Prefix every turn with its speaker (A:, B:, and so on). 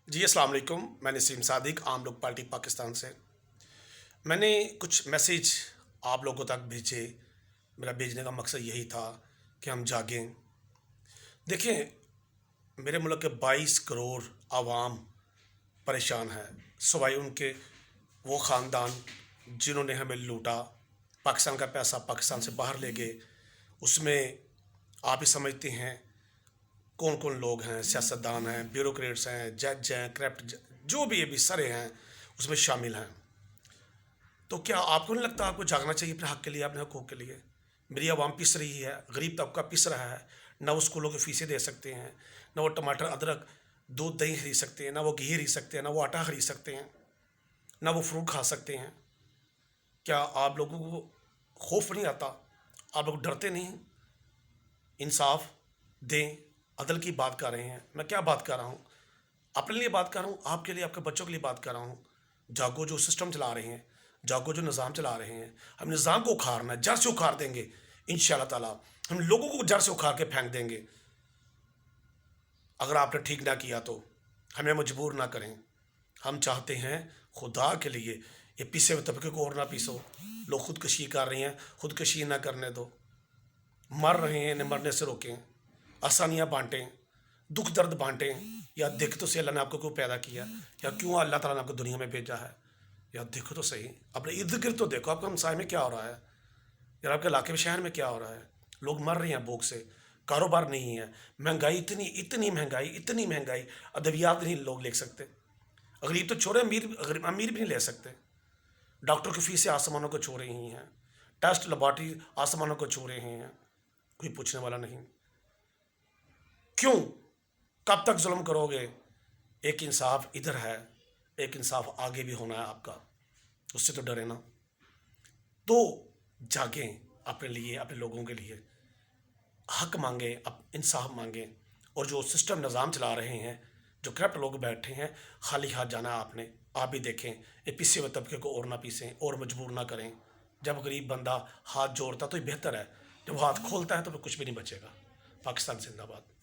A: جی السلام علیکم، میں نسیم صادق، عام لوگ پارٹی پاکستان سے۔ میں نے کچھ میسیج آپ لوگوں تک بھیجے۔ میرا بھیجنے کا مقصد یہی تھا کہ ہم جاگیں۔ دیکھیں، میرے ملک کے 22 کروڑ عوام پریشان ہیں، سوائے ان کے وہ خاندان جنہوں نے ہمیں لوٹا، پاکستان کا پیسہ پاکستان سے باہر لے گئے۔ اس میں آپ ہی سمجھتے ہیں کون کون لوگ ہیں، سیاستدان ہیں، بیوروکریٹس ہیں، جج ہیں، کرپٹ جو بھی ابھی سرے ہیں اس میں شامل ہیں۔ تو کیا آپ کو نہیں لگتا آپ کو جاگنا چاہیے اپنے حق کے لیے، اپنے حقوق کے لیے؟ میری عوام پس رہی ہے، غریب طبقہ پس رہا ہے، نہ وہ اسکولوں کی فیسیں دے سکتے ہیں، نہ وہ ٹماٹر ادرک دودھ دہی خرید سکتے ہیں، نہ وہ گھی خرید سکتے ہیں، نہ وہ آٹا خرید سکتے ہیں، نہ وہ فروٹ کھا سکتے ہیں۔ کیا آپ لوگوں کو خوف نہیں آتا؟ آپ لوگ ڈرتے نہیں؟ انصاف دیں، عدل کی بات کر رہے ہیں۔ میں کیا بات کر رہا ہوں؟ اپنے لیے بات کر رہا ہوں، آپ کے لیے، آپ کے بچوں کے لیے بات کر رہا ہوں۔ جاگو، جو سسٹم چلا رہے ہیں، جاگو جو نظام چلا رہے ہیں، ہم نظام کو اکھاڑنا ہے، جڑ سے اکھاڑ دیں گے انشاءاللہ تعالیٰ۔ ہم لوگوں کو جڑ سے اکھاڑ کے پھینک دیں گے۔ اگر آپ نے ٹھیک نہ کیا تو ہمیں مجبور نہ کریں۔ ہم چاہتے ہیں خدا کے لیے یہ پیسے ہوئے طبقے کو اور نہ پیسو۔ لوگ خودکشی کر رہے ہیں، خودکشی نہ کرنے دو۔ مر رہے ہیں، انہیں مرنے سے روکیں، آسانیاں بانٹیں، دکھ درد بانٹیں۔ یا دیکھ تو صحیح اللہ نے آپ کو کیوں پیدا کیا، یا کیوں اللہ تعالیٰ نے آپ کو دنیا میں بھیجا ہے؟ یا دیکھو تو صحیح، اپنے ارد گرد تو دیکھو، آپ کے ہمسائے میں کیا ہو رہا ہے، یا آپ کے علاقے میں، شہر میں کیا ہو رہا ہے؟ لوگ مر رہے ہیں بھوک سے، کاروبار نہیں ہے، مہنگائی اتنی مہنگائی، ادویات نہیں لوگ لے سکتے۔ غریب تو چھوڑے، امیر بھی نہیں لے سکتے۔ ڈاکٹر کی فیسیں آسمانوں کو چھو رہی ہیں، ٹیسٹ لیبارٹری آسمانوں کو چھو رہے ہیں، کوئی پوچھنے والا نہیں۔ کیوں؟ کب تک ظلم کرو گے؟ ایک انصاف ادھر ہے، ایک انصاف آگے بھی ہونا ہے آپ کا، اس سے تو ڈرے نا۔ تو جاگیں اپنے لیے، اپنے لوگوں کے لیے، حق مانگیں، انصاف مانگیں۔ اور جو سسٹم نظام چلا رہے ہیں، جو کرپٹ لوگ بیٹھے ہیں، خالی ہاتھ جانا ہے آپ نے۔ آپ بھی دیکھیں، یہ پسے ہوئے طبقے کو اور نہ پیسیں اور مجبور نہ کریں۔ جب غریب بندہ ہاتھ جوڑتا تو یہ بہتر ہے، جب وہ ہاتھ کھولتا ہے تو پھر کچھ بھی نہیں بچے گا۔ پاکستان زندہ باد۔